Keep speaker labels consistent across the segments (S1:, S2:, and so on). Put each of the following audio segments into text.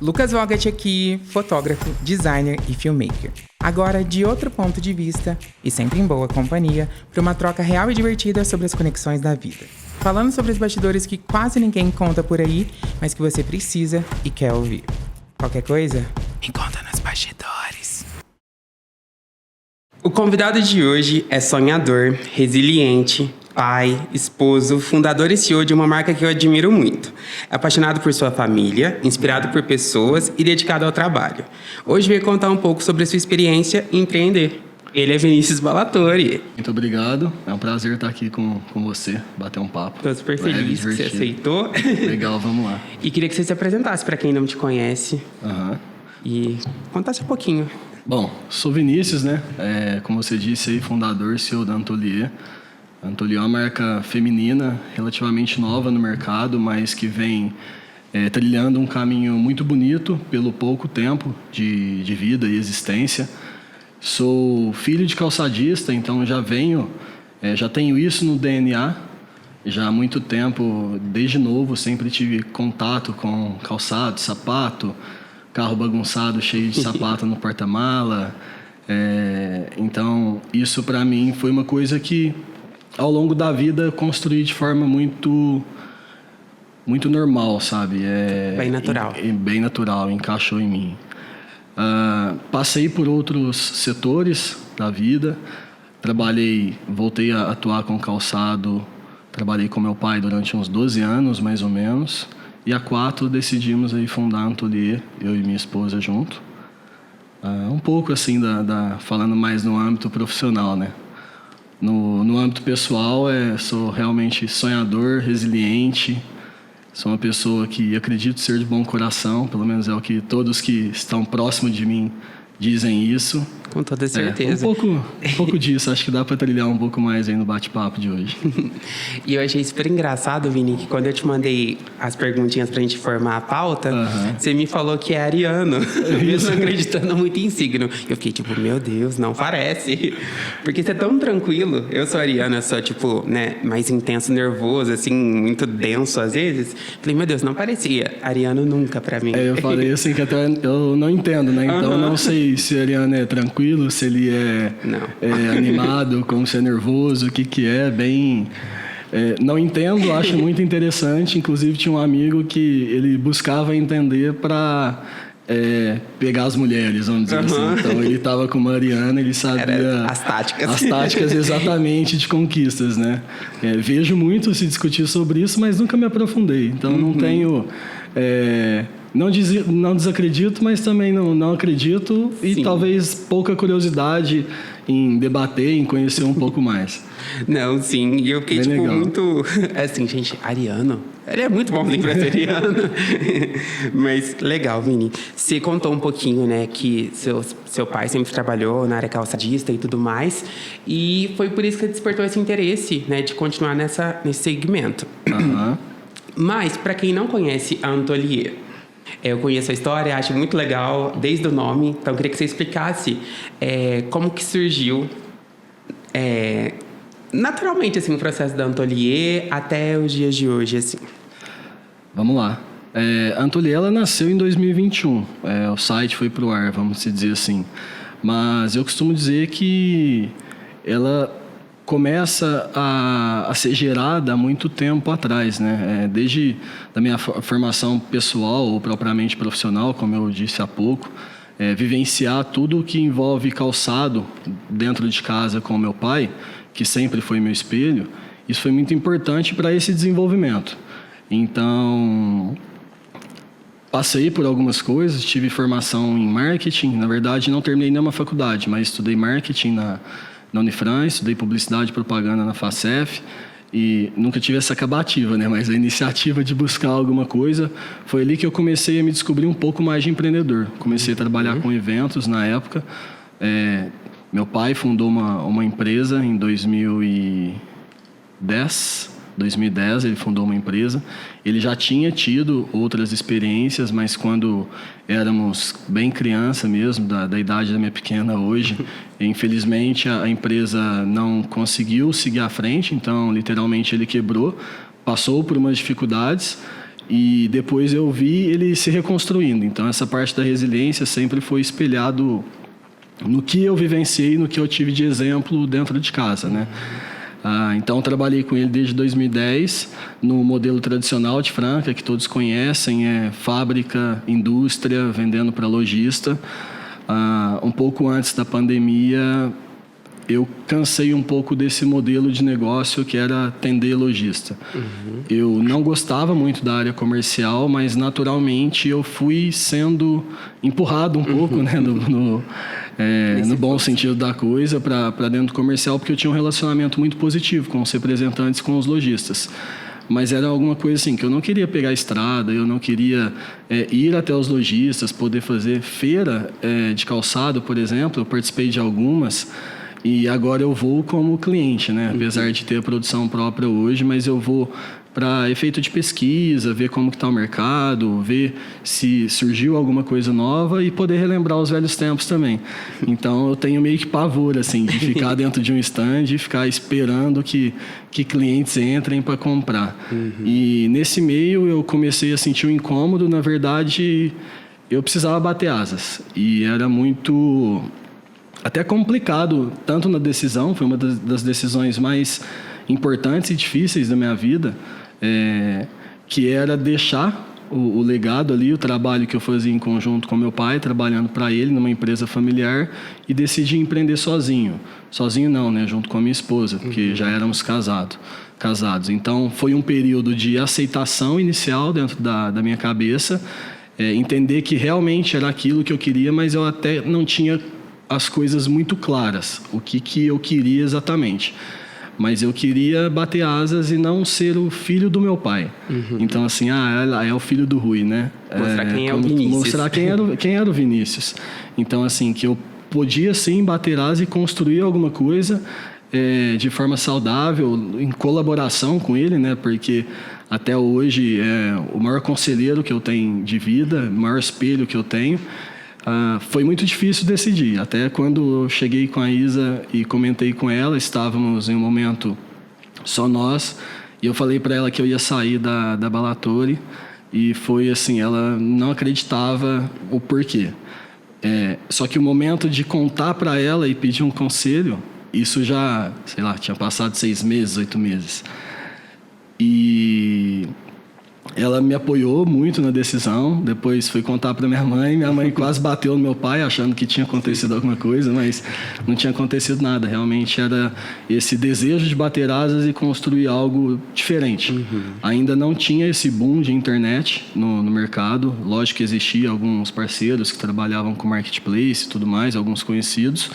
S1: Lucas Vogt aqui, fotógrafo, designer e filmmaker. Agora, de outro ponto de vista, e sempre em boa companhia, para uma troca real e divertida sobre as conexões da vida. Falando sobre os bastidores que quase ninguém conta por aí, mas que você precisa e quer ouvir. Qualquer coisa, me conta nos bastidores. O convidado de hoje é sonhador, resiliente, pai, esposo, fundador e CEO de uma marca que eu admiro muito. É apaixonado por sua família, inspirado por pessoas e dedicado ao trabalho. Hoje veio contar um pouco sobre a sua experiência em empreender. Ele é Vinícius Balatori.
S2: Muito obrigado. É um prazer estar aqui com você, bater um papo.
S1: Estou super feliz que você aceitou.
S2: Legal, vamos lá.
S1: E queria que você se apresentasse para quem não te conhece. E contasse um pouquinho.
S2: Bom, sou Vinícius, né? Como você disse aí, fundador e CEO da Antolier. A Antolier é uma marca feminina, relativamente nova no mercado, mas que vem trilhando um caminho muito bonito pelo pouco tempo de vida e existência. Sou filho de calçadista, então já tenho isso no DNA. Já há muito tempo, desde novo, sempre tive contato com calçado, sapato, carro bagunçado, cheio de sapato no porta-mala. Então, isso para mim foi uma coisa que, ao longo da vida, construí de forma muito normal, sabe?
S1: Bem natural.
S2: Bem natural, encaixou em mim. Passei por outros setores da vida, voltei a atuar com calçado, trabalhei com meu pai durante uns 12 anos, mais ou menos, e há 4 decidimos aí fundar a Antolier, eu e minha esposa junto. Um pouco assim, falando mais no âmbito profissional, né? No âmbito pessoal, sou realmente sonhador, resiliente. Sou uma pessoa que acredito ser de bom coração, pelo menos é o que todos que estão próximos de mim dizem isso.
S1: Com toda certeza.
S2: Um pouco disso, acho que dá para trilhar um pouco mais aí no bate-papo de hoje.
S1: E eu achei super engraçado, Vini, que quando eu te mandei as perguntinhas pra gente formar a pauta, você me falou que é ariano, mesmo acreditando muito em signo. Eu fiquei tipo, meu Deus, não parece. Porque você é tão tranquilo. Eu sou ariano, eu sou tipo, né, mais intenso, nervoso, assim, muito denso às vezes. Falei, meu Deus, não parecia. Ariano nunca pra mim.
S2: Eu falei assim que até eu não entendo, né? Então eu não sei se ariano é tranquilo, se ele é animado, como se é nervoso, o que é, bem... não entendo, acho muito interessante. Inclusive, tinha um amigo que ele buscava entender para pegar as mulheres, vamos dizer assim. Então, ele estava com uma ariana, ele sabia...
S1: As táticas.
S2: As táticas, exatamente, de conquistas, né? Vejo muito se discutir sobre isso, mas nunca me aprofundei. Então, não tenho... Não desacredito, mas também não acredito. E
S1: Sim.
S2: Talvez pouca curiosidade em debater, em conhecer um pouco mais.
S1: Não, sim. E eu fiquei,
S2: Bem
S1: tipo,
S2: legal.
S1: muito... Assim, gente, ariano? Ele é muito bom pra ser ariano. Mas, legal, Vini. Você contou um pouquinho, né, que seu pai sempre trabalhou na área calçadista e tudo mais. E foi por isso que despertou esse interesse, né, de continuar nesse segmento. Mas, para quem não conhece a Antolier... Eu conheço a história, acho muito legal, desde o nome. Então, eu queria que você explicasse como que surgiu naturalmente assim, o processo da Antolier até os dias de hoje. Assim.
S2: Vamos lá. A Antolier ela nasceu em 2021. O site foi pro ar, vamos dizer assim. Mas eu costumo dizer que ela começa a ser gerada há muito tempo atrás, né? Desde a minha formação pessoal ou propriamente profissional, como eu disse há pouco, vivenciar tudo o que envolve calçado dentro de casa com o meu pai, que sempre foi meu espelho, isso foi muito importante para esse desenvolvimento. Então, passei por algumas coisas, tive formação em marketing, na verdade não terminei nenhuma faculdade, mas estudei marketing na Unifran, estudei publicidade e propaganda na Facef e nunca tive essa acabativa, né? Mas a iniciativa de buscar alguma coisa foi ali que eu comecei a me descobrir um pouco mais de empreendedor. Comecei a trabalhar com eventos na época. Meu pai fundou uma empresa em 2010 ele fundou uma empresa. Ele já tinha tido outras experiências, mas quando éramos bem criança mesmo, da idade da minha pequena hoje, infelizmente a empresa não conseguiu seguir à frente, então literalmente ele quebrou, passou por umas dificuldades e depois eu vi ele se reconstruindo. Então, essa parte da resiliência sempre foi espelhado no que eu vivenciei, no que eu tive de exemplo dentro de casa, né? Então, trabalhei com ele desde 2010, no modelo tradicional de Franca, que todos conhecem, fábrica, indústria, vendendo para lojista. Um pouco antes da pandemia, eu cansei um pouco desse modelo de negócio que era atender lojista. Eu não gostava muito da área comercial, mas naturalmente eu fui sendo empurrado um pouco, né, no bom sentido da coisa, para dentro do comercial, porque eu tinha um relacionamento muito positivo com os representantes, com os lojistas. Mas era alguma coisa assim, que eu não queria pegar a estrada, eu não queria ir até os lojistas, poder fazer feira de calçado, por exemplo. Eu participei de algumas, e agora eu vou como cliente, né? Apesar de ter a produção própria hoje, mas eu vou para efeito de pesquisa, ver como que está o mercado, ver se surgiu alguma coisa nova e poder relembrar os velhos tempos também. Então, eu tenho meio que pavor, assim, de ficar dentro de um stand e ficar esperando que clientes entrem para comprar. E nesse meio, eu comecei a sentir um incômodo. Na verdade, eu precisava bater asas. E era muito... até complicado, tanto na decisão, foi uma das decisões mais importantes e difíceis da minha vida, que era deixar o legado ali, o trabalho que eu fazia em conjunto com meu pai, trabalhando para ele numa empresa familiar, e decidi empreender sozinho. Sozinho não, né? Junto com a minha esposa, porque já éramos casados. Então, foi um período de aceitação inicial dentro da minha cabeça, entender que realmente era aquilo que eu queria, mas eu até não tinha as coisas muito claras, o que eu queria exatamente. Mas eu queria bater asas e não ser o filho do meu pai. Então, assim, ela é o filho do Rui, né?
S3: Mostrar quem é o Vinícius.
S2: Mostrar quem era o Vinícius. Então, assim, que eu podia, sim, bater asas e construir alguma coisa de forma saudável, em colaboração com ele, né? Porque até hoje é o maior conselheiro que eu tenho de vida, o maior espelho que eu tenho. Foi muito difícil decidir. Até quando eu cheguei com a Isa e comentei com ela, estávamos em um momento só nós, e eu falei para ela que eu ia sair da Balatore, e foi assim, ela não acreditava o porquê. Só que o momento de contar para ela e pedir um conselho, isso já, sei lá, tinha passado 6 meses, 8 meses. E ela me apoiou muito na decisão. Depois fui contar para minha mãe quase bateu no meu pai, achando que tinha acontecido alguma coisa, mas não tinha acontecido nada. Realmente era esse desejo de bater asas e construir algo diferente. Ainda não tinha esse boom de internet no mercado. Lógico que existia alguns parceiros que trabalhavam com marketplace e tudo mais, alguns conhecidos.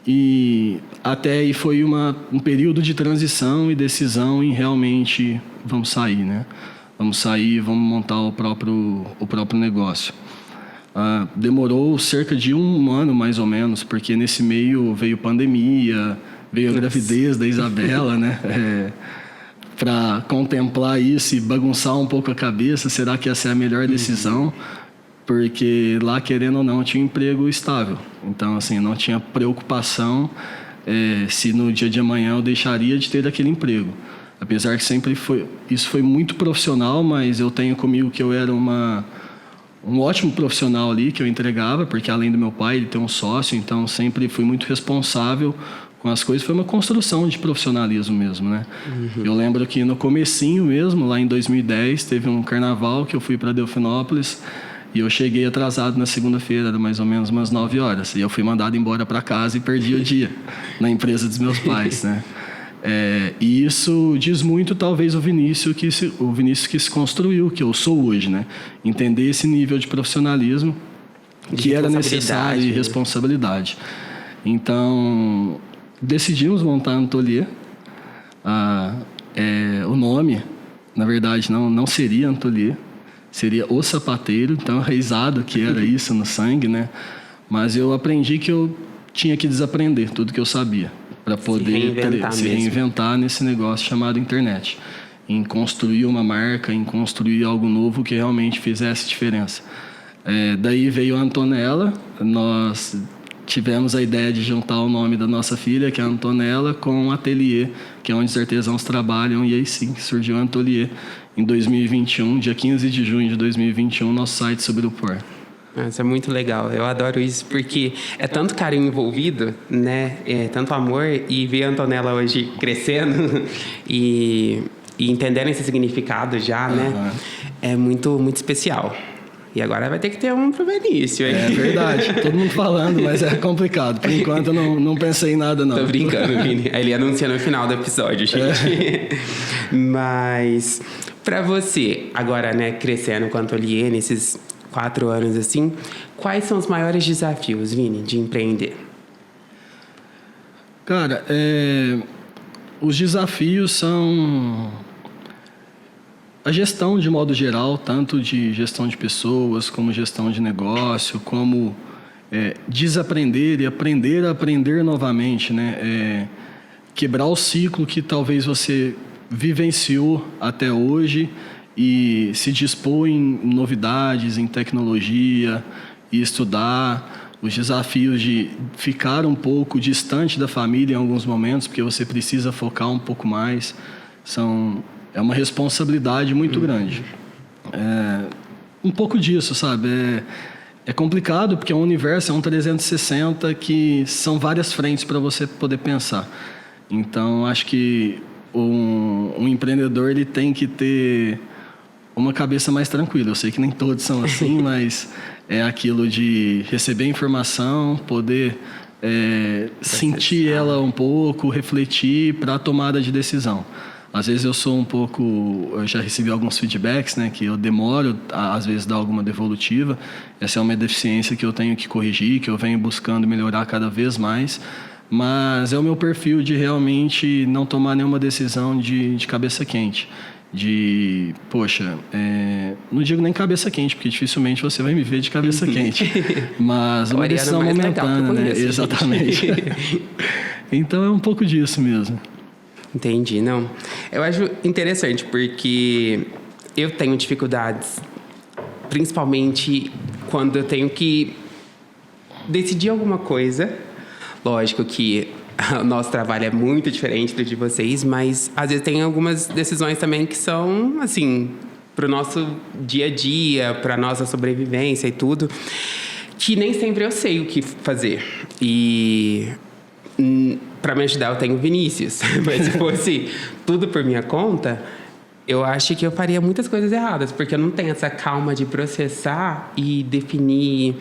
S2: E até aí foi um período de transição e decisão em realmente vamos sair, né? Vamos sair, vamos montar o próprio negócio. Demorou cerca de 1 ano, mais ou menos, porque nesse meio veio pandemia, veio a gravidez da Isabela, né? Para contemplar isso e bagunçar um pouco a cabeça, será que essa é a melhor decisão? Porque lá, querendo ou não, tinha um emprego estável. Então, assim, não tinha preocupação se no dia de amanhã eu deixaria de ter aquele emprego. Apesar que sempre isso foi muito profissional, mas eu tenho comigo que eu era um ótimo profissional ali, que eu entregava, porque além do meu pai, ele tem um sócio, então sempre fui muito responsável com as coisas. Foi uma construção de profissionalismo mesmo, né? Eu lembro que no comecinho mesmo, lá em 2010, teve um carnaval que eu fui para Delfinópolis, e eu cheguei atrasado na segunda-feira, era mais ou menos umas 9 horas. E eu fui mandado embora para casa e perdi o dia na empresa dos meus pais, né? E isso diz muito, talvez, o Vinícius que se construiu, que eu sou hoje, né? Entender esse nível de profissionalismo que era necessário e responsabilidade. Então, decidimos montar a Antolier. O nome, na verdade, não seria Antolier, seria O Sapateiro, então enraizado que era isso no sangue, né? Mas eu aprendi que eu tinha que desaprender tudo que eu sabia para poder se reinventar nesse negócio chamado internet, em construir uma marca, em construir algo novo que realmente fizesse diferença. Daí veio a Antonella, nós tivemos a ideia de juntar o nome da nossa filha, que é a Antonella, com o Ateliê, que é onde os artesãos trabalham, e aí sim, surgiu o Ateliê em 2021, dia 15 de junho de 2021, nosso site sobre o POR.
S3: Isso é muito legal, eu adoro isso, porque é tanto carinho envolvido, né? É tanto amor, e ver a Antonella hoje crescendo e entendendo esse significado já, né? É muito, muito especial. E agora vai ter que ter um pro Vinícius, hein?
S2: É verdade, todo mundo falando, mas é complicado. Por enquanto eu não pensei em nada, não.
S3: Tô brincando, Vini. Ele anuncia no final do episódio, gente. Mas, pra você, agora, né, crescendo com a Ateliê, nesses 4 anos assim, quais são os maiores desafios, Vini, de empreender?
S2: Cara, os desafios são a gestão de modo geral, tanto de gestão de pessoas, como gestão de negócio, como desaprender e aprender a aprender novamente, né? Quebrar o ciclo que talvez você vivenciou até hoje e se dispor em novidades, em tecnologia e estudar. Os desafios de ficar um pouco distante da família em alguns momentos, porque você precisa focar um pouco mais, é uma responsabilidade muito grande. Um pouco disso, sabe? É complicado, porque é um universo, é um 360 que são várias frentes para você poder pensar. Então, acho que um empreendedor ele tem que ter uma cabeça mais tranquila. Eu sei que nem todos são assim, mas é aquilo de receber informação, poder sentir ela um pouco, refletir para a tomada de decisão. Às vezes eu já recebi alguns feedbacks, né, que eu demoro, às vezes, dar alguma devolutiva. Essa é uma deficiência que eu tenho que corrigir, que eu venho buscando melhorar cada vez mais. Mas é o meu perfil de realmente não tomar nenhuma decisão de cabeça quente. Não digo nem cabeça quente, porque dificilmente você vai me ver de cabeça quente. Mas uma decisão momentânea, né? Exatamente. Então é um pouco disso mesmo.
S3: Entendi, não. Eu acho interessante, porque eu tenho dificuldades, principalmente quando eu tenho que decidir alguma coisa. Lógico que o nosso trabalho é muito diferente do de vocês, mas às vezes tem algumas decisões também que são, assim, para o nosso dia a dia, para a nossa sobrevivência e tudo, que nem sempre eu sei o que fazer. E para me ajudar eu tenho o Vinícius, mas se fosse tudo por minha conta, eu acho que eu faria muitas coisas erradas, porque eu não tenho essa calma de processar e definir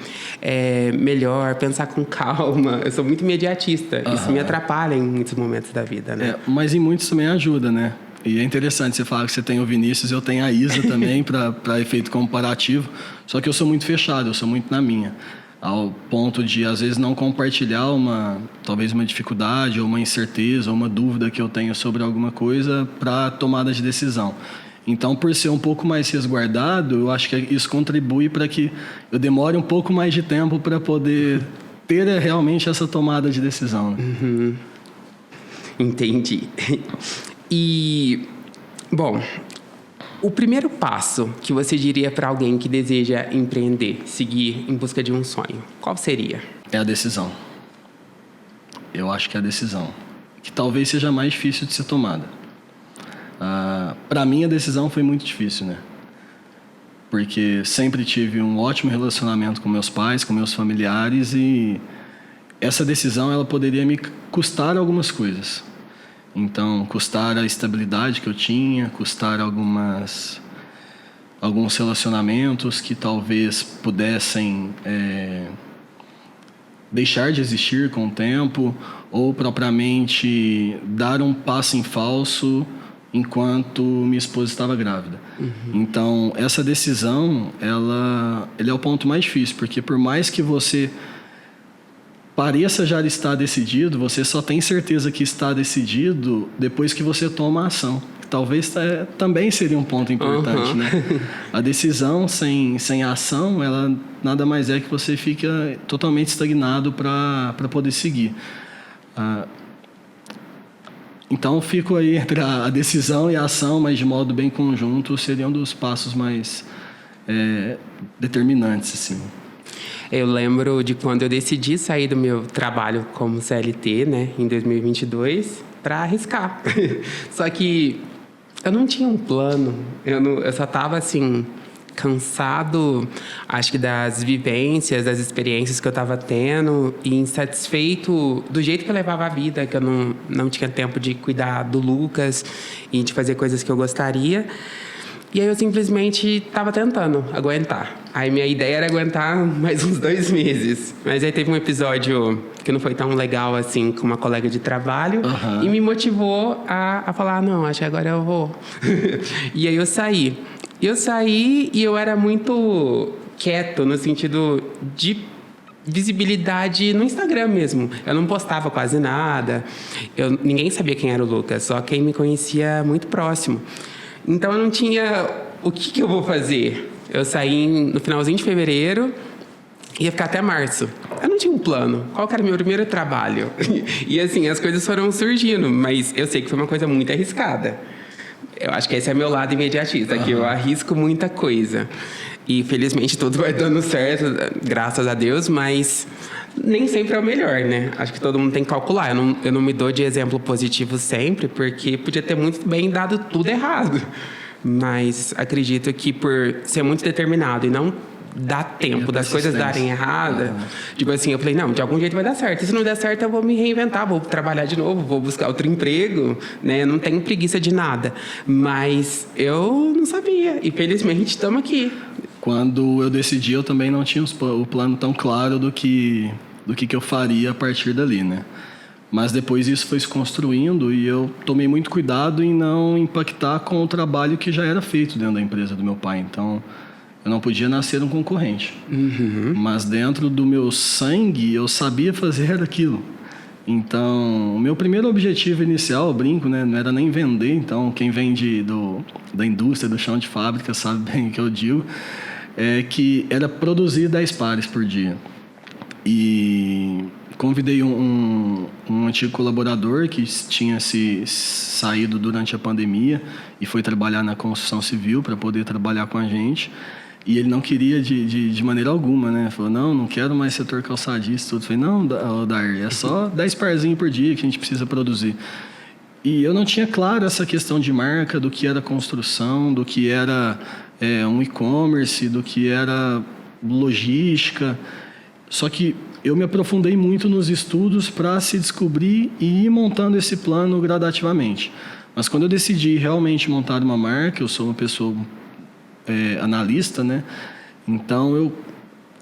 S3: melhor, pensar com calma. Eu sou muito imediatista. Isso me atrapalha em muitos momentos da vida, né?
S2: Mas em muitos também ajuda, né? E é interessante você falar que você tem o Vinícius, eu tenho a Isa também, para efeito comparativo. Só que eu sou muito fechado, eu sou muito na minha. Ao ponto de, às vezes, não compartilhar talvez uma dificuldade, ou uma incerteza, ou uma dúvida que eu tenho sobre alguma coisa para tomada de decisão. Então, por ser um pouco mais resguardado, eu acho que isso contribui para que eu demore um pouco mais de tempo para poder ter realmente essa tomada de decisão. Né?
S3: Uhum. Entendi. E, bom, o primeiro passo que você diria para alguém que deseja empreender, seguir em busca de um sonho, qual seria?
S2: É a decisão. Eu acho que é a decisão. Que talvez seja mais difícil de ser tomada. Para mim, a decisão foi muito difícil, né? Porque sempre tive um ótimo relacionamento com meus pais, com meus familiares, e essa decisão ela poderia me custar algumas coisas. Então, custar a estabilidade que eu tinha, custar alguns relacionamentos que talvez pudessem deixar de existir com o tempo, ou propriamente dar um passo em falso enquanto minha esposa estava grávida. Então, essa decisão, ele é o ponto mais difícil, porque por mais que você pareça já estar decidido, você só tem certeza que está decidido depois que você toma a ação. Talvez também seria um ponto importante, né? A decisão sem a ação, ela nada mais é que você fica totalmente estagnado para poder seguir. Então, fico aí entre a decisão e a ação, mas de modo bem conjunto, seria um dos passos mais determinantes, assim.
S3: Eu lembro de quando eu decidi sair do meu trabalho como CLT, né, em 2022, para arriscar. Só que eu não tinha um plano, eu só estava assim, cansado, acho que das vivências, das experiências que eu estava tendo e insatisfeito do jeito que eu levava a vida, que eu não tinha tempo de cuidar do Lucas e de fazer coisas que eu gostaria. E aí eu simplesmente estava tentando aguentar. Aí minha ideia era aguentar mais uns 2 meses. Mas aí teve um episódio que não foi tão legal assim com uma colega de trabalho e me motivou a falar, não, acho que agora eu vou. E aí eu saí. E eu era muito quieto no sentido de visibilidade no Instagram mesmo. Eu não postava quase nada. Ninguém sabia quem era o Lucas, só quem me conhecia muito próximo. Então, eu não tinha o que eu vou fazer. Eu saí no finalzinho de fevereiro, ia ficar até março. Eu não tinha um plano. Qual que era o meu primeiro trabalho? E assim, as coisas foram surgindo, mas eu sei que foi uma coisa muito arriscada. Eu acho que esse é meu lado imediatista, que eu arrisco muita coisa. E felizmente tudo vai dando certo, graças a Deus, mas nem sempre é o melhor, né? Acho que todo mundo tem que calcular. Eu não me dou de exemplo positivo sempre, porque podia ter muito bem dado tudo errado. Mas acredito que por ser muito determinado e não dar tempo das coisas darem errada, tipo assim, eu falei, não, de algum jeito vai dar certo. E se não der certo, eu vou me reinventar, vou trabalhar de novo, vou buscar outro emprego, né? Eu não tenho preguiça de nada. Mas eu não sabia. E felizmente estamos aqui.
S2: Quando eu decidi, eu também não tinha o plano tão claro do que eu faria a partir dali, né? Mas depois isso foi se construindo e eu tomei muito cuidado em não impactar com o trabalho que já era feito dentro da empresa do meu pai. Então, eu não podia nascer um concorrente. Mas dentro do meu sangue, eu sabia fazer aquilo. Então, o meu primeiro objetivo inicial, eu brinco, né, não era nem vender. Então, quem vem da indústria, do chão de fábrica, sabe bem o que eu digo. É que era produzir 10 pares por dia. E convidei um antigo colaborador que tinha se saído durante a pandemia e foi trabalhar na construção civil para poder trabalhar com a gente. E ele não queria de maneira alguma, né? Falou, não quero mais setor calçadista. Tudo. Falei, não, Dar, é só 10 parzinhos por dia que a gente precisa produzir. E eu não tinha claro essa questão de marca, do que era construção, do que era um e-commerce, do que era logística. Só que eu me aprofundei muito nos estudos para se descobrir e ir montando esse plano gradativamente. Mas quando eu decidi realmente montar uma marca, eu sou uma pessoa analista, né? Então eu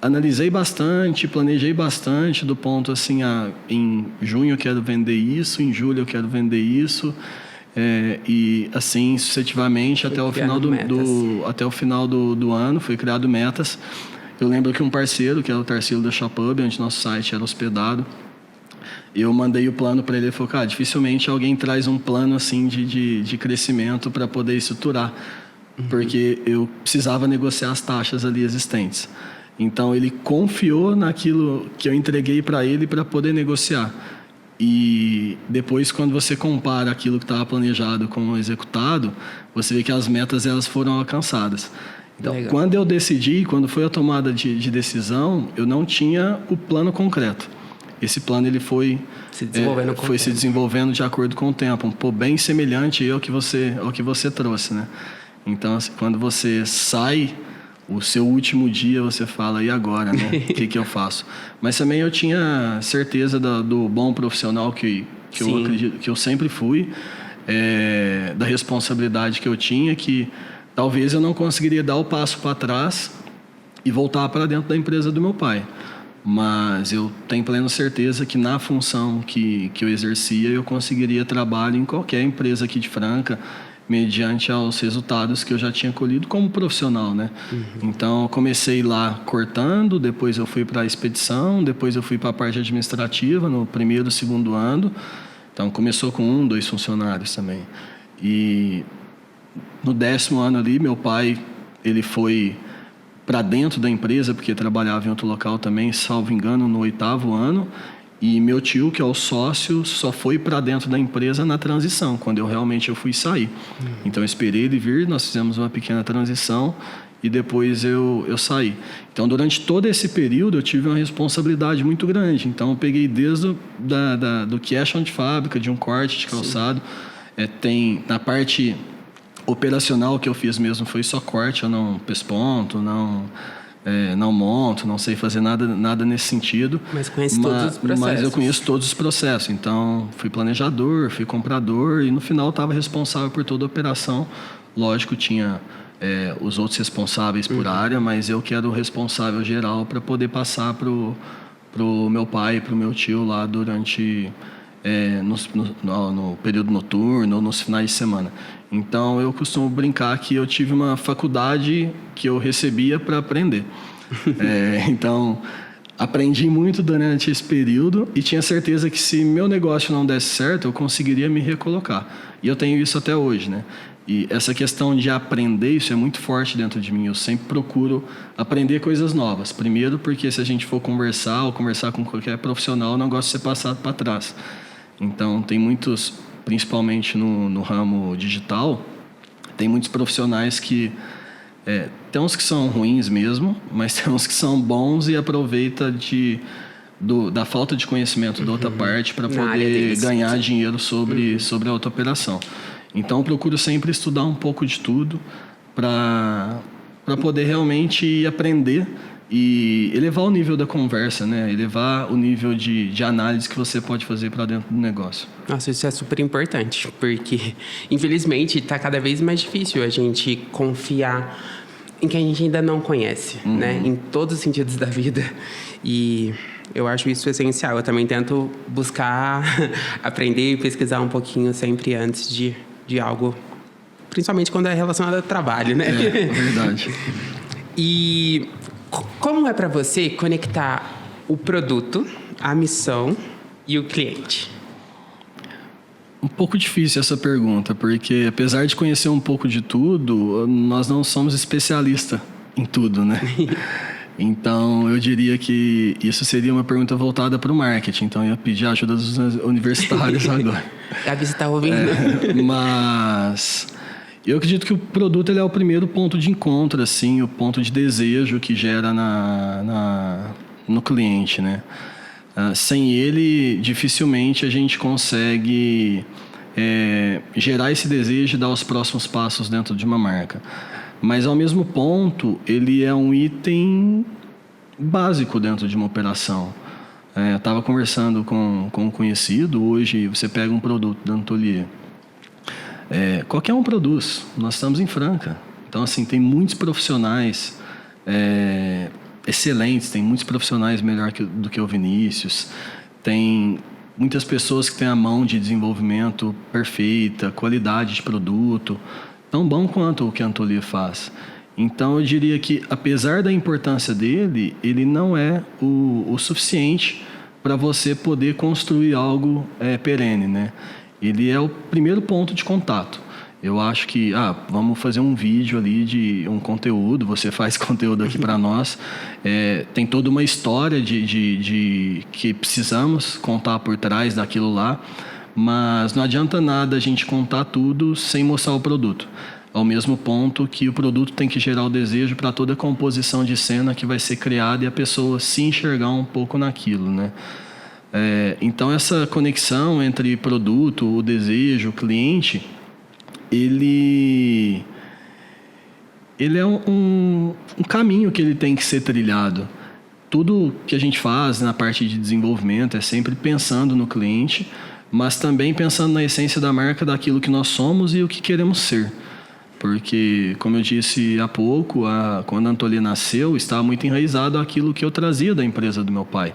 S2: analisei bastante, planejei bastante do ponto assim, em junho eu quero vender isso, em julho eu quero vender isso, e assim sucessivamente até o final do ano foi criado metas. Eu lembro que um parceiro, que era o Tarsilo da Shopub, onde nosso site era hospedado, eu mandei o plano para ele e falou, cara, dificilmente alguém traz um plano assim de crescimento para poder estruturar, porque eu precisava negociar as taxas ali existentes. Então, ele confiou naquilo que eu entreguei para ele para poder negociar. E depois, quando você compara aquilo que estava planejado com o executado, você vê que as metas elas foram alcançadas. Então, legal. Quando eu decidi, quando foi a tomada de decisão, eu não tinha o plano concreto. Esse plano ele foi se desenvolvendo de acordo com o tempo, bem semelhante ao que você trouxe, né? Então, assim, quando você sai, o seu último dia, você fala, e agora, né? O que eu faço? Mas também eu tinha certeza do bom profissional que eu acredito, que eu sempre fui, da responsabilidade que eu tinha, que talvez eu não conseguiria dar o passo para trás e voltar para dentro da empresa do meu pai. Mas eu tenho plena certeza que na função que eu exercia, eu conseguiria trabalho em qualquer empresa aqui de Franca, mediante aos resultados que eu já tinha colhido como profissional, né? Então, eu comecei lá cortando, depois eu fui para a expedição, depois eu fui para a parte administrativa no primeiro e segundo ano. Então, começou com 2 funcionários também. E no 10º ano ali, meu pai, ele foi para dentro da empresa, porque trabalhava em outro local também, salvo engano, no 8º ano. E meu tio, que é o sócio, só foi para dentro da empresa na transição, quando eu fui sair. Então, eu esperei ele vir, nós fizemos uma pequena transição e depois eu saí. Então, durante todo esse período, eu tive uma responsabilidade muito grande. Então, eu peguei desde do que é chão de fábrica, de um corte de calçado. Tem na parte operacional que eu fiz mesmo foi só corte, eu não pesponto, não monto, não sei fazer nada nesse sentido.
S3: Mas conhece todos os processos.
S2: Mas eu conheço todos os processos. Então, fui planejador, fui comprador e no final estava responsável por toda a operação. Lógico, tinha os outros responsáveis por área, mas eu que era o responsável geral para poder passar pro meu pai e pro meu tio lá durante no período noturno, nos finais de semana. Então, eu costumo brincar que eu tive uma faculdade que eu recebia para aprender. Então, aprendi muito durante esse período e tinha certeza que se meu negócio não desse certo, eu conseguiria me recolocar. E eu tenho isso até hoje, né? E essa questão de aprender, isso é muito forte dentro de mim. Eu sempre procuro aprender coisas novas. Primeiro, porque se a gente for conversar com qualquer profissional, eu não gosto de ser passado para trás. Então, tem muitos, principalmente no ramo digital, tem muitos profissionais que... tem uns que são ruins mesmo, mas tem uns que são bons e aproveita da falta de conhecimento da outra parte para poder ganhar dinheiro sobre a outra operação. Então, eu procuro sempre estudar um pouco de tudo para poder realmente aprender e elevar o nível da conversa, né? Elevar o nível de análise que você pode fazer para dentro do negócio.
S3: Nossa, isso é super importante, porque, infelizmente, está cada vez mais difícil a gente confiar em quem a gente ainda não conhece, né? Em todos os sentidos da vida. E eu acho isso essencial. Eu também tento buscar aprender e pesquisar um pouquinho sempre antes de algo, principalmente quando é relacionado ao trabalho, né?
S2: É verdade.
S3: E como é para você conectar o produto, a missão e o cliente?
S2: Um pouco difícil essa pergunta, porque apesar de conhecer um pouco de tudo, nós não somos especialistas em tudo, né? Então, eu diria que isso seria uma pergunta voltada para o marketing. Então, eu ia pedir a ajuda dos universitários agora.
S3: Gabi, você está ouvindo?
S2: Mas eu acredito que o produto ele é o primeiro ponto de encontro, assim, o ponto de desejo que gera no cliente, né? Sem ele, dificilmente a gente consegue gerar esse desejo e dar os próximos passos dentro de uma marca. Mas, ao mesmo ponto, ele é um item básico dentro de uma operação. Eu estava conversando com um conhecido, hoje você pega um produto da Antolier. Qualquer um produz, nós estamos em Franca. Então, assim, tem muitos profissionais excelentes, tem muitos profissionais melhor do que o Vinícius, tem muitas pessoas que têm a mão de desenvolvimento perfeita, qualidade de produto, tão bom quanto o que a Antolier faz. Então, eu diria que, apesar da importância dele, ele não é o suficiente para você poder construir algo perene, né? Ele é o primeiro ponto de contato. Eu acho que, vamos fazer um vídeo ali de um conteúdo, você faz conteúdo aqui para nós. Tem toda uma história de que precisamos contar por trás daquilo lá, mas não adianta nada a gente contar tudo sem mostrar o produto. Ao mesmo ponto que o produto tem que gerar o desejo para toda a composição de cena que vai ser criada e a pessoa se enxergar um pouco naquilo, né? Então, essa conexão entre produto, o desejo, o cliente, ele é um caminho que ele tem que ser trilhado. Tudo que a gente faz na parte de desenvolvimento é sempre pensando no cliente, mas também pensando na essência da marca, daquilo que nós somos e o que queremos ser. Porque, como eu disse há pouco, quando a Antolier nasceu, estava muito enraizado aquilo que eu trazia da empresa do meu pai.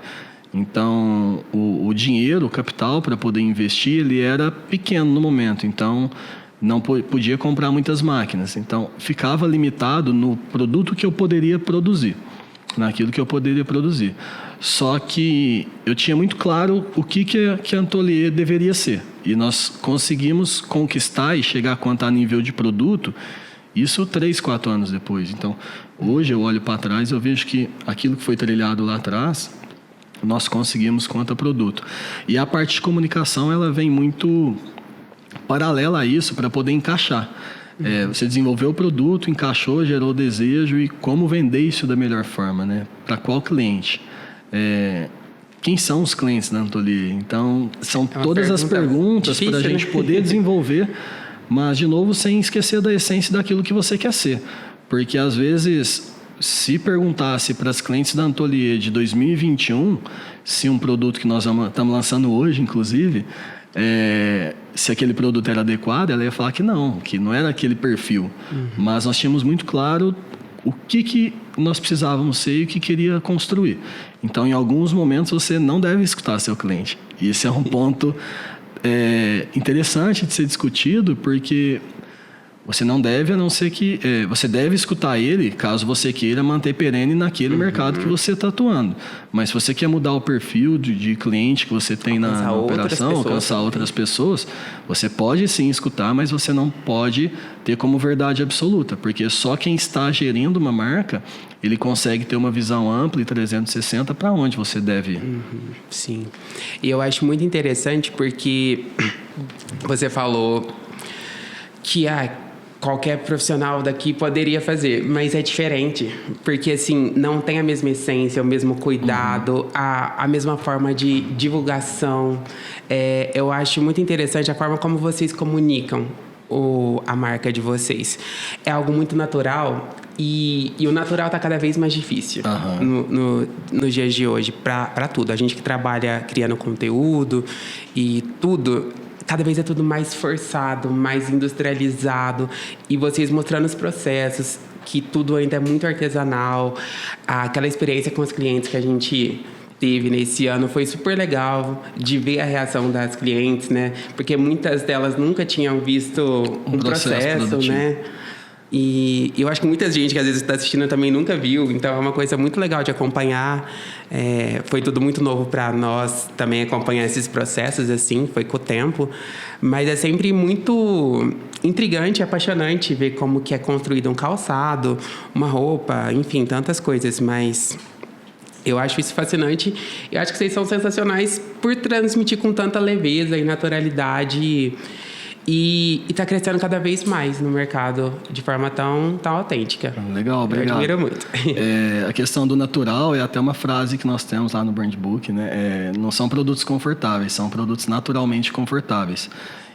S2: Então, o dinheiro, o capital para poder investir, ele era pequeno no momento. Então, não podia comprar muitas máquinas. Então, ficava limitado no produto que eu poderia produzir, naquilo que eu poderia produzir. Só que eu tinha muito claro o que a Antolier deveria ser. E nós conseguimos conquistar e chegar quanto a nível de produto, isso 3, 4 anos depois. Então, hoje eu olho para trás e eu vejo que aquilo que foi trilhado lá atrás, nós conseguimos quanto a produto. E a parte de comunicação, ela vem muito paralela a isso para poder encaixar. Você desenvolveu o produto, encaixou, gerou desejo e como vender isso da melhor forma, né? Para qual cliente? Quem são os clientes da Antolier? Então, são todas as perguntas para a gente poder desenvolver, mas, de novo, sem esquecer da essência daquilo que você quer ser. Porque, às vezes, se perguntasse para as clientes da Antolier de 2021, se um produto que nós estamos lançando hoje, inclusive, se aquele produto era adequado, ela ia falar que não era aquele perfil. Mas nós tínhamos muito claro o que nós precisávamos ser e o que queria construir. Então, em alguns momentos, você não deve escutar seu cliente. E esse é um ponto interessante de ser discutido, porque você não deve, a não ser que... você deve escutar ele, caso você queira manter perene naquele mercado que você está atuando. Mas se você quer mudar o perfil de cliente que você tem na operação, alcançar outras pessoas, você pode sim escutar, mas você não pode ter como verdade absoluta. Porque só quem está gerindo uma marca, ele consegue ter uma visão ampla e 360 para onde você deve ir.
S3: Sim. E eu acho muito interessante porque você falou que qualquer profissional daqui poderia fazer, mas é diferente, porque assim, não tem a mesma essência, o mesmo cuidado, a mesma forma de divulgação. Eu acho muito interessante a forma como vocês comunicam a marca de vocês. É algo muito natural e o natural está cada vez mais difícil nos dias de hoje, para tudo. A gente que trabalha criando conteúdo e tudo... Cada vez é tudo mais forçado, mais industrializado. E vocês mostrando os processos, que tudo ainda é muito artesanal. Aquela experiência com os clientes que a gente teve nesse ano foi super legal de ver a reação das clientes, né? Porque muitas delas nunca tinham visto um processo, né? E eu acho que muita gente que às vezes está assistindo também nunca viu, então é uma coisa muito legal de acompanhar. Foi tudo muito novo para nós também acompanhar esses processos, assim, foi com o tempo. Mas é sempre muito intrigante e apaixonante ver como que é construído um calçado, uma roupa, enfim, tantas coisas. Mas eu acho isso fascinante. Eu acho que vocês são sensacionais por transmitir com tanta leveza e naturalidade. E está crescendo cada vez mais no mercado de forma tão autêntica.
S2: Legal, obrigado.
S3: Eu admiro muito.
S2: A questão do natural é até uma frase que nós temos lá no Brand Book, né? Não são produtos confortáveis, são produtos naturalmente confortáveis.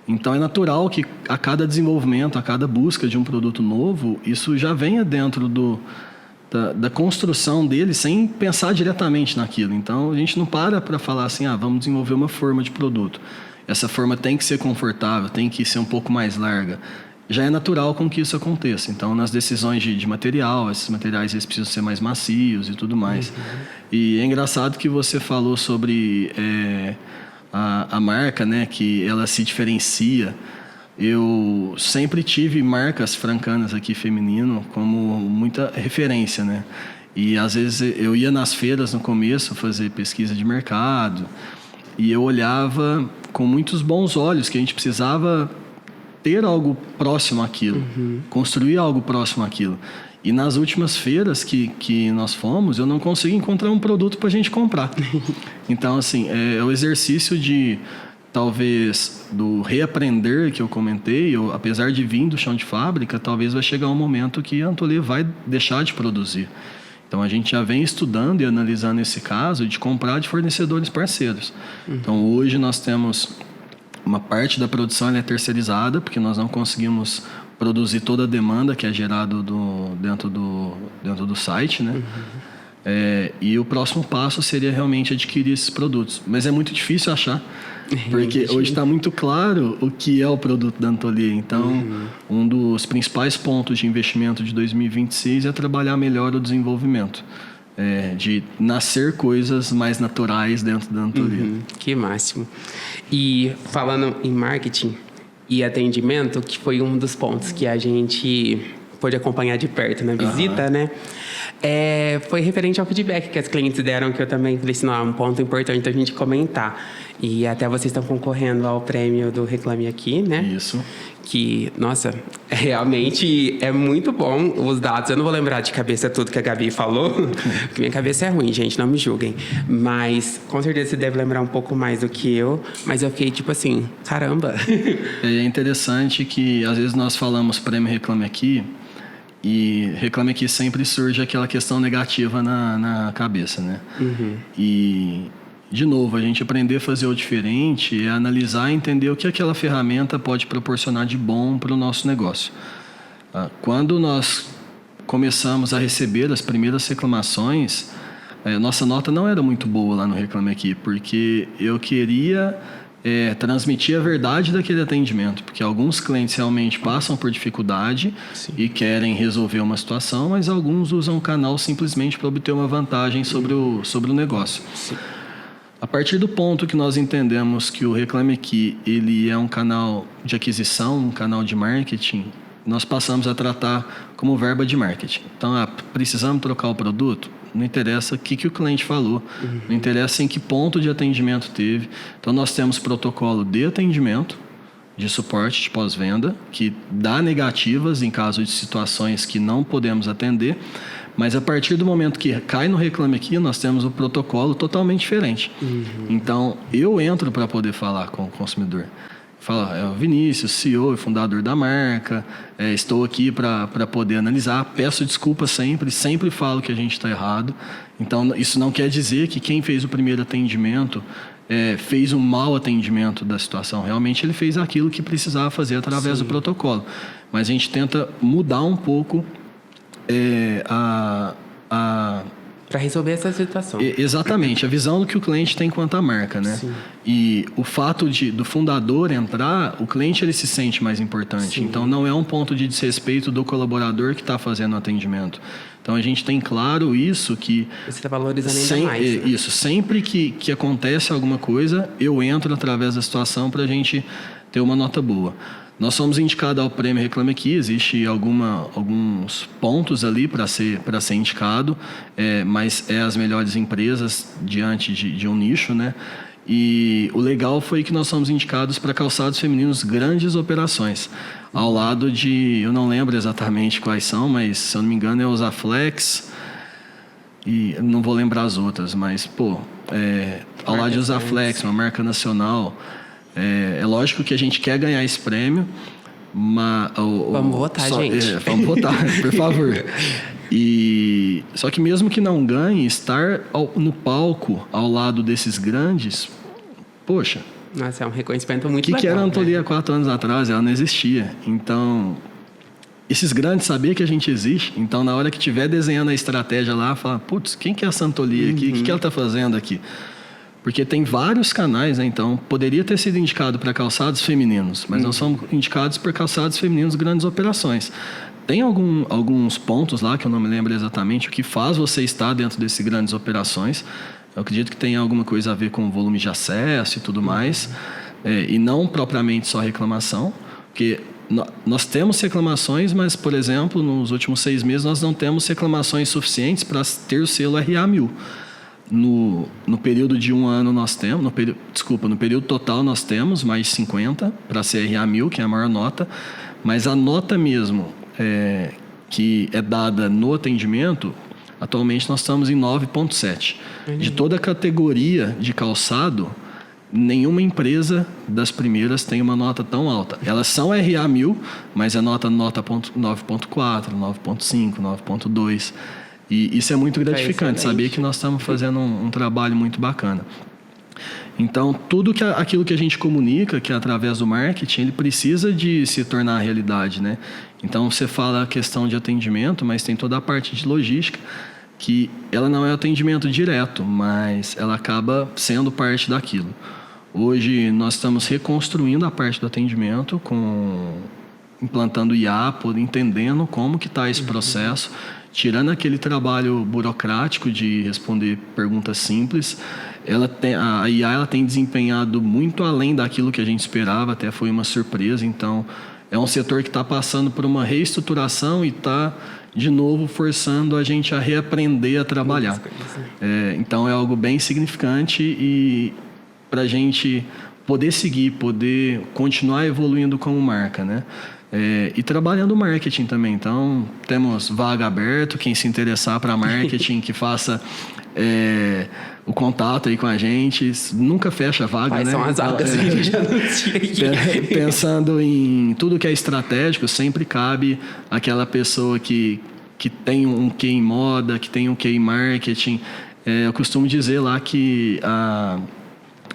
S2: Então, é natural que a cada desenvolvimento, a cada busca de um produto novo, isso já venha dentro da construção dele sem pensar diretamente naquilo. Então, a gente não para falar assim, vamos desenvolver uma forma de produto. Essa forma tem que ser confortável, tem que ser um pouco mais larga. Já é natural com que isso aconteça. Então, nas decisões de material, esses materiais eles precisam ser mais macios e tudo mais. E é engraçado que você falou sobre a marca, né, que ela se diferencia. Eu sempre tive marcas francanas aqui feminino como muita referência, né? E às vezes eu ia nas feiras no começo fazer pesquisa de mercado e eu olhava com muitos bons olhos que a gente precisava ter algo próximo àquilo, construir algo próximo àquilo. E nas últimas feiras que nós fomos, eu não consegui encontrar um produto para a gente comprar. Então, assim, é o exercício de, talvez, do reaprender que eu comentei, apesar de vir do chão de fábrica, talvez vai chegar um momento que a Antolier vai deixar de produzir. Então, a gente já vem estudando e analisando esse caso de comprar de fornecedores parceiros. Então, hoje nós temos uma parte da produção ela é terceirizada, porque nós não conseguimos produzir toda a demanda que é gerada dentro do site, né? E o próximo passo seria realmente adquirir esses produtos. Mas é muito difícil achar, porque hoje está muito claro o que é o produto da Antolier. Então, um dos principais pontos de investimento de 2026 é trabalhar melhor o desenvolvimento, de nascer coisas mais naturais dentro da Antolier.
S3: Que máximo. E falando em marketing e atendimento, que foi um dos pontos que a gente pôde acompanhar de perto na visita, né? Foi referente ao feedback que as clientes deram, que eu também falei assim, não, é um ponto importante a gente comentar. E até vocês estão concorrendo ao prêmio do Reclame Aqui, né?
S2: Isso.
S3: Que, nossa, realmente é muito bom os dados. Eu não vou lembrar de cabeça tudo que a Gabi falou, porque minha cabeça é ruim, gente, não me julguem. Mas, com certeza, você deve lembrar um pouco mais do que eu. Mas eu fiquei tipo assim, caramba.
S2: É interessante que, às vezes, nós falamos prêmio Reclame Aqui, e Reclame Aqui sempre surge aquela questão negativa na cabeça, né?
S3: Uhum.
S2: E, de novo, a gente aprender a fazer o diferente é analisar e entender o que aquela ferramenta pode proporcionar de bom para o nosso negócio. Quando nós começamos a receber as primeiras reclamações, nossa nota não era muito boa lá no Reclame Aqui, porque eu queria transmitir a verdade daquele atendimento, porque alguns clientes realmente passam por dificuldade. Sim. E querem resolver uma situação, mas alguns usam o canal simplesmente para obter uma vantagem sobre o negócio. Sim. A partir do ponto que nós entendemos que o Reclame Aqui ele é um canal de aquisição, um canal de marketing, nós passamos a tratar como verba de marketing. Então, precisamos trocar o produto? Não interessa o que o cliente falou, não interessa em que ponto de atendimento teve. Então, nós temos protocolo de atendimento, de suporte de pós-venda, que dá negativas em caso de situações que não podemos atender, mas a partir do momento que cai no Reclame Aqui, nós temos um protocolo totalmente diferente. Então, eu entro para poder falar com o consumidor. Fala, é o Vinícius, CEO e fundador da marca, estou aqui para poder analisar, peço desculpas sempre falo que a gente está errado. Então, isso não quer dizer que quem fez o primeiro atendimento fez um mau atendimento da situação. Realmente ele fez aquilo que precisava fazer através do protocolo. Mas a gente tenta mudar um pouco
S3: para resolver essa situação.
S2: Exatamente, a visão do que o cliente tem quanto à marca, né? Sim. E o fato do fundador entrar, o cliente ele se sente mais importante. Sim. Então não é um ponto de desrespeito do colaborador que está fazendo o atendimento. Então a gente tem claro isso que...
S3: Você está valorizando ainda mais. Né?
S2: Isso, sempre que acontece alguma coisa, eu entro através da situação para a gente ter uma nota boa. Nós somos indicados ao prêmio Reclame Aqui, existe alguns pontos ali para ser indicado, mas as melhores empresas diante de um nicho, né? E o legal foi que nós somos indicados para calçados femininos grandes operações, ao lado de, eu não lembro exatamente quais são, mas se eu não me engano é o Zaflex, e não vou lembrar as outras, mas ao lado de Zaflex, uma marca nacional. É lógico que a gente quer ganhar esse prêmio, mas...
S3: Vamos votar, gente.
S2: Vamos votar, por favor. Só que mesmo que não ganhe, estar no palco ao lado desses grandes, poxa...
S3: Nossa, é um reconhecimento muito legal.
S2: O que era a Antolia 4 anos atrás? Ela não existia. Então, esses grandes sabiam que a gente existe. Então, na hora que estiver desenhando a estratégia lá, fala, putz, quem que é essa Antolia aqui? O que ela está fazendo aqui? Porque tem vários canais, né? Então poderia ter sido indicado para calçados femininos, mas nós somos indicados por calçados femininos grandes operações. Tem alguns pontos lá que eu não me lembro exatamente o que faz você estar dentro desses grandes operações. Eu acredito que tem alguma coisa a ver com o volume de acesso e tudo mais, e não propriamente só reclamação, porque nós temos reclamações, mas, por exemplo, nos últimos 6 meses nós não temos reclamações suficientes para ter o selo RA1000. No período de 1 ano nós temos, no período total nós temos mais de 50 para ser RA1000, que é a maior nota, mas a nota mesmo que é dada no atendimento, atualmente nós estamos em 9,7. De toda a categoria de calçado, nenhuma empresa das primeiras tem uma nota tão alta. Elas são RA1000, mas é nota 9,4, 9,5, 9,2. E isso é muito gratificante, saber que nós estamos fazendo um trabalho muito bacana. Então, tudo aquilo que a gente comunica, que é através do marketing, ele precisa de se tornar realidade, né? Então, você fala a questão de atendimento, mas tem toda a parte de logística, que ela não é atendimento direto, mas ela acaba sendo parte daquilo. Hoje, nós estamos reconstruindo a parte do atendimento, implantando IA, entendendo como que está esse processo, tirando aquele trabalho burocrático de responder perguntas simples. A IA ela tem desempenhado muito além daquilo que a gente esperava, até foi uma surpresa. Então, é um setor que está passando por uma reestruturação e está de novo forçando a gente a reaprender a trabalhar. Então é algo bem significante e para a gente poder seguir, poder continuar evoluindo como marca, né? E trabalhando marketing também. Então, temos vaga aberta, quem se interessar para marketing, que faça o contato aí com a gente. Nunca fecha a vaga,
S3: Quais
S2: né?
S3: são as vagas que a gente anuncia aqui? Pensando
S2: em tudo que é estratégico, sempre cabe aquela pessoa que tem um QI em moda, que tem um QI em marketing. Eu costumo dizer lá que a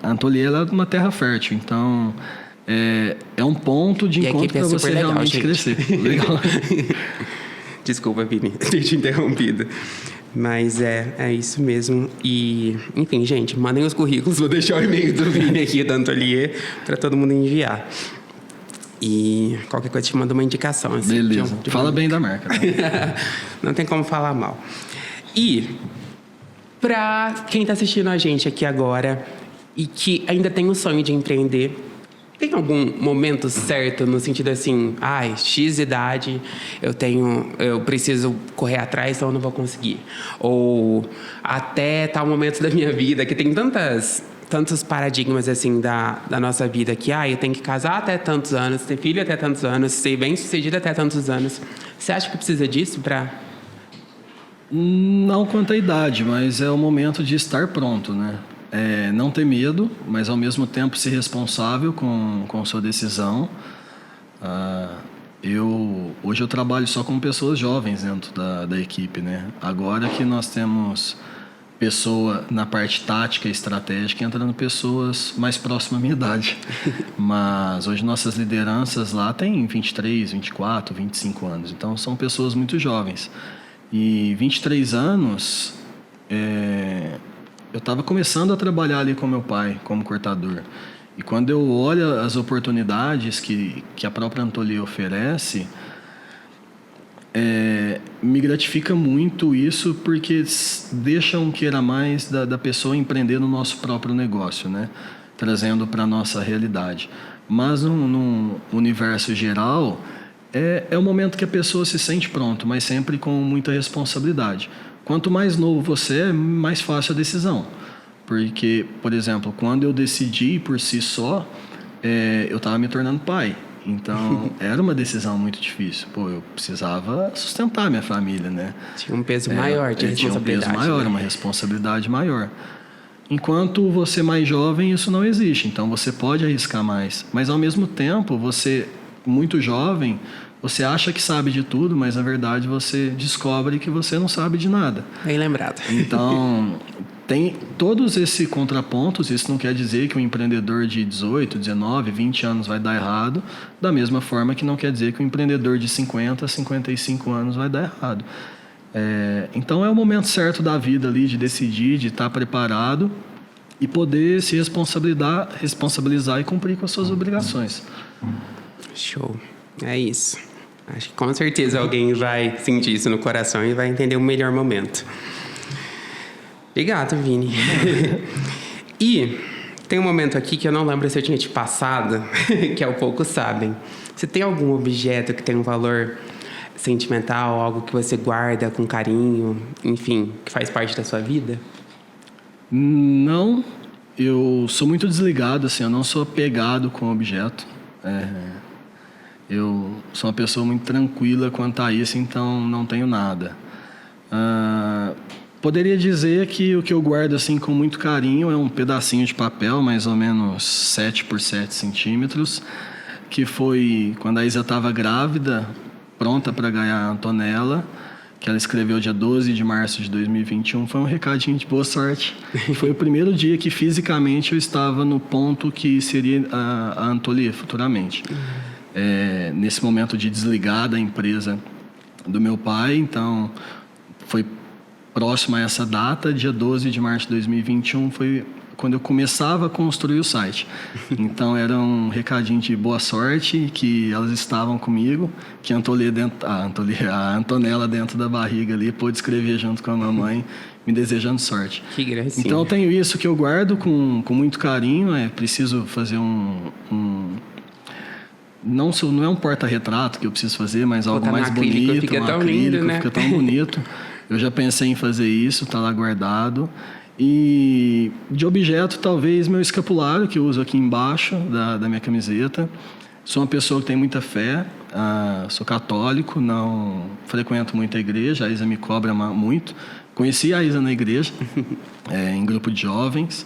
S2: Antolier é uma terra fértil, então é um ponto de encontro para você legal, realmente gente. Crescer. Legal.
S3: Desculpa, Vini, ter te interrompido. Mas é isso mesmo. E, enfim, gente, mandem os currículos. Vou deixar o e-mail do Vini aqui, da Antolier, para todo mundo enviar. E qualquer coisa te manda uma indicação. Assim,
S2: beleza. Fala bem da marca. Tá?
S3: Não tem como falar mal. E, para quem está assistindo a gente aqui agora e que ainda tem o sonho de empreender, tem algum momento certo no sentido assim, X idade, eu preciso correr atrás, então eu não vou conseguir. Ou até tal momento da minha vida, que tem tantos paradigmas assim da nossa vida que eu tenho que casar até tantos anos, ter filho até tantos anos, ser bem-sucedido até tantos anos. Você acha que precisa disso para...
S2: Não quanto à idade, mas é o momento de estar pronto, né? Não ter medo, mas ao mesmo tempo ser responsável com sua decisão. Hoje eu trabalho só com pessoas jovens dentro da equipe, né? Agora que nós temos pessoa na parte tática e estratégica, entrando pessoas mais próximas à minha idade. Mas hoje nossas lideranças lá têm 23, 24, 25 anos. Então são pessoas muito jovens. E 23 anos... eu estava começando a trabalhar ali com meu pai, como cortador. E quando eu olho as oportunidades que a própria Antolier oferece, me gratifica muito isso, porque deixa um queira mais da pessoa empreender no nosso próprio negócio, né? Trazendo para a nossa realidade. Mas num universo geral, é o momento que a pessoa se sente pronto, mas sempre com muita responsabilidade. Quanto mais novo você é, mais fácil a decisão. Porque, por exemplo, quando eu decidi por si só, eu estava me tornando pai. Então, era uma decisão muito difícil. Eu precisava sustentar minha família, né?
S3: Tinha um peso maior de responsabilidade.
S2: Tinha um peso maior, né? Uma responsabilidade maior. Enquanto você é mais jovem, isso não existe. Então, você pode arriscar mais. Mas, ao mesmo tempo, você, muito jovem... Você acha que sabe de tudo, mas na verdade você descobre que você não sabe de nada.
S3: Bem lembrado.
S2: Então, tem todos esses contrapontos. Isso não quer dizer que um empreendedor de 18, 19, 20 anos vai dar errado, da mesma forma que não quer dizer que um empreendedor de 50, 55 anos vai dar errado. Então, é o momento certo da vida ali de decidir, de estar preparado e poder se responsabilizar e cumprir com as suas obrigações.
S3: Show. É isso. Acho que com certeza alguém vai sentir isso no coração e vai entender o melhor momento. Obrigado, Vini. E tem um momento aqui que eu não lembro se eu tinha te passado, que é o Poucos Sabem. Você tem algum objeto que tem um valor sentimental, algo que você guarda com carinho, enfim, que faz parte da sua vida?
S2: Não. Eu sou muito desligado, assim, eu não sou apegado com o objeto. Eu sou uma pessoa muito tranquila quanto a isso, então não tenho nada. Poderia dizer que o que eu guardo assim com muito carinho é um pedacinho de papel, mais ou menos 7 por 7 centímetros, que foi quando a Isa estava grávida, pronta para ganhar a Antonella, que ela escreveu dia 12 de março de 2021. Foi um recadinho de boa sorte. Foi o primeiro dia que fisicamente eu estava no ponto que seria a Antolier futuramente. Nesse momento de desligar da empresa do meu pai, então foi próximo a essa data, dia 12 de março de 2021, foi quando eu começava a construir o site. Então era um recadinho de boa sorte, que elas estavam comigo, que a Antonella dentro da barriga ali pôde escrever junto com a mamãe, me desejando sorte.
S3: Que gracinha.
S2: Então eu tenho isso que eu guardo com muito carinho. Preciso fazer não é um porta-retrato que eu preciso fazer, mas algo
S3: Botar
S2: mais
S3: no acrílico,
S2: bonito,
S3: fica
S2: um
S3: tão
S2: acrílico,
S3: lindo, né?
S2: fica tão bonito. Eu já pensei em fazer isso, tá lá guardado. E de objeto, talvez meu escapulário, que eu uso aqui embaixo da minha camiseta. Sou uma pessoa que tem muita fé, sou católico, não frequento muito a igreja, a Isa me cobra muito. Conheci a Isa na igreja, em grupo de jovens,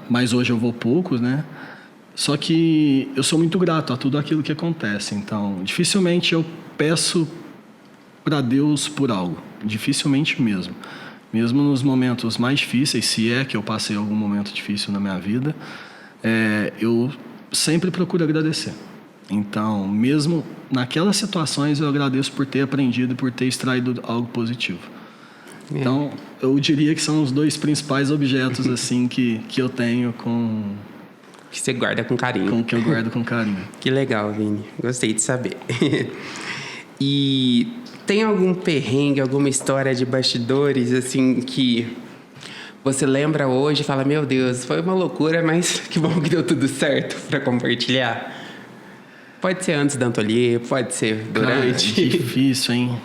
S2: mas hoje eu vou poucos, né? Só que eu sou muito grato a tudo aquilo que acontece, então dificilmente eu peço para Deus por algo, dificilmente mesmo. Mesmo nos momentos mais difíceis, se é que eu passei algum momento difícil na minha vida, eu sempre procuro agradecer. Então, mesmo naquelas situações, eu agradeço por ter aprendido e por ter extraído algo positivo. Então, eu diria que são os 2 principais objetos assim que eu tenho
S3: Que você guarda com carinho.
S2: que eu guardo com carinho.
S3: Que legal, Vini. Gostei de saber. E tem algum perrengue, alguma história de bastidores, assim, que você lembra hoje e fala, meu Deus, foi uma loucura, mas que bom que deu tudo certo para compartilhar? Pode ser antes da Antolier, pode ser durante.
S2: Cara, difícil, hein?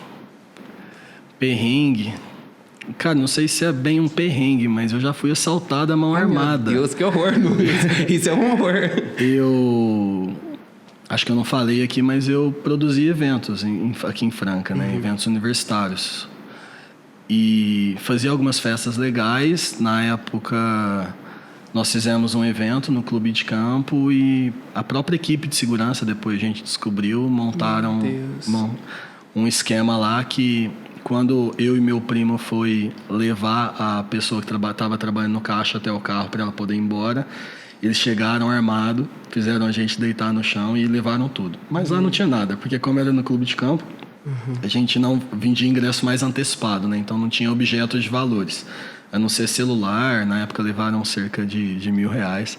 S2: Perrengue. Cara, não sei se é bem um perrengue, mas eu já fui assaltado à mão armada.
S3: Meu Deus, que horror, Luiz. Isso é um horror.
S2: Eu acho que eu não falei aqui, mas eu produzi eventos aqui em Franca, né? Eventos universitários. E fazia algumas festas legais. Na época, nós fizemos um evento no clube de campo e a própria equipe de segurança, depois a gente descobriu, montaram um esquema lá que, quando eu e meu primo foi levar a pessoa que estava trabalhando no caixa até o carro para ela poder ir embora, eles chegaram armados, fizeram a gente deitar no chão e levaram tudo. Mas lá não tinha nada, porque como era no clube de campo, a gente não vendia ingresso mais antecipado, né? Então não tinha objetos de valores. A não ser celular, na época levaram cerca de R$1.000.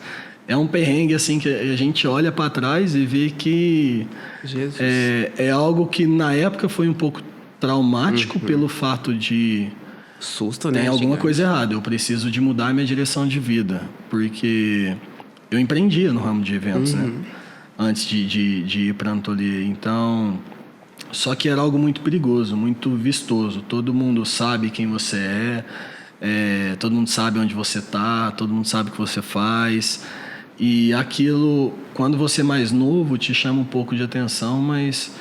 S2: É um perrengue assim que a gente olha para trás e vê que
S3: Jesus.
S2: é algo que na época foi um pouco traumático pelo fato de
S3: Susto, né?
S2: tem alguma
S3: gigante.
S2: coisa errada. Eu preciso de mudar a minha direção de vida, porque eu empreendia no ramo de eventos, né? Antes de ir para Antolier. Então, só que era algo muito perigoso, muito vistoso. Todo mundo sabe quem você todo mundo sabe onde você está, todo mundo sabe o que você faz. E aquilo, quando você é mais novo, te chama um pouco de atenção, mas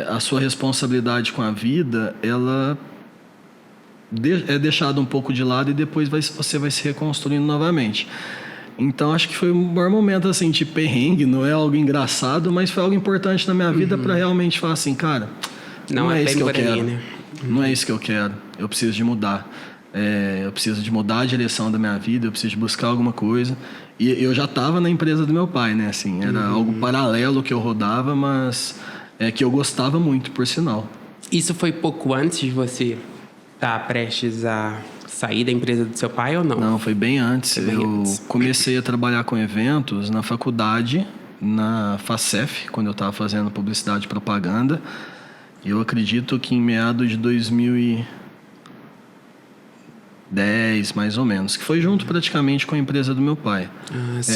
S2: a sua responsabilidade com a vida, ela é deixada um pouco de lado e depois você vai se reconstruindo novamente. Então, acho que foi o maior momento assim, de perrengue, não é algo engraçado, mas foi algo importante na minha vida para realmente falar assim, cara, não é isso que eu quero.
S3: Né?
S2: Não é isso que eu quero. Eu preciso de mudar. Eu preciso de mudar a direção da minha vida, eu preciso de buscar alguma coisa. E eu já estava na empresa do meu pai, né? Assim, era algo paralelo que eu rodava, mas que eu gostava muito, por sinal.
S3: Isso foi pouco antes de você estar prestes a sair da empresa do seu pai ou não?
S2: Não, foi bem antes. Comecei a trabalhar com eventos na faculdade, na FACEF, quando eu estava fazendo publicidade e propaganda. E eu acredito que em meados de 2010, mais ou menos, que foi junto praticamente com a empresa do meu pai.